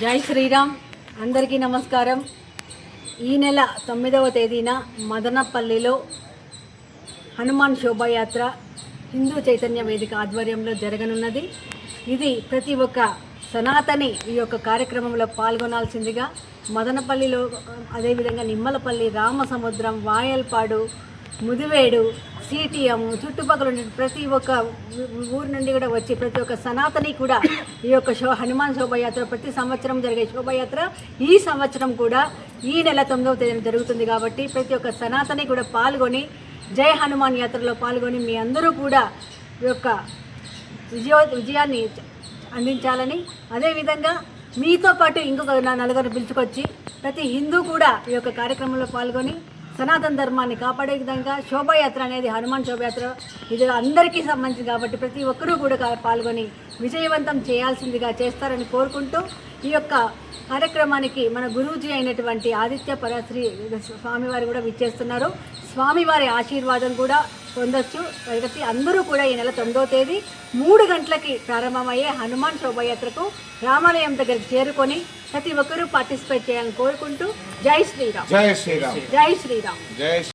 జై శ్రీరామ్. అందరికీ నమస్కారం. ఈ నెల 9వ తేదీన మదనపల్లిలో హనుమాన్ శోభాయాత్ర హిందూ చైతన్య వేదిక ఆధ్వర్యంలో జరగనున్నది. ఇది ప్రతి ఒక్క సనాతని ఈ యొక్క కార్యక్రమంలో పాల్గొనాల్సిందిగా మదనపల్లిలో, అదేవిధంగా నిమ్మలపల్లి, రామసముద్రం, వాయల్పాడు, ముదివేడు, సిటిఎం చుట్టుపక్కల ఉండే ప్రతి ఒక్క ఊరు నుండి కూడా వచ్చి ప్రతి ఒక్క సనాతని కూడా ఈ యొక్క హనుమాన్ శోభాయాత్ర ప్రతి సంవత్సరం జరిగే శోభాయాత్ర ఈ సంవత్సరం కూడా ఈ నెల 9వ తేదీన జరుగుతుంది. కాబట్టి ప్రతి ఒక్క సనాతని కూడా పాల్గొని జై హనుమాన్ యాత్రలో పాల్గొని మీ అందరూ కూడా ఈ యొక్క విజయాన్ని అందించాలని, అదేవిధంగా మీతో పాటు ఇంకొక నలుగురు పిలుచుకొచ్చి ప్రతి హిందూ కూడా ఈ యొక్క కార్యక్రమంలో పాల్గొని సనాతన ధర్మాన్ని కాపాడే విధంగా శోభాయాత్ర అనేది హనుమాన్ శోభాయాత్ర ఇది అందరికీ సంబంధించింది కాబట్టి ప్రతి ఒక్కరూ కూడా పాల్గొని విజయవంతం చేయాల్సిందిగా చేస్తారని కోరుకుంటూ ఈ యొక్క కార్యక్రమానికి మన గురూజీ అయినటువంటి ఆదిత్య పరశ్రీ స్వామివారు కూడా విచ్చేస్తున్నారు. స్వామివారి ఆశీర్వాదం కూడా పొందొచ్చు. కాబట్టి అందరూ కూడా ఈ నెల 9వ తేదీ 3 గంటలకి ప్రారంభమయ్యే హనుమాన్ శోభాయాత్రకు రామాలయం దగ్గరికి చేరుకొని ప్రతి ఒక్కరూ పార్టిసిపేట్ చేయాలని కోరుకుంటూ జై శ్రీరామ్. జై శ్రీరామ్. జై శ్రీరామ్. జై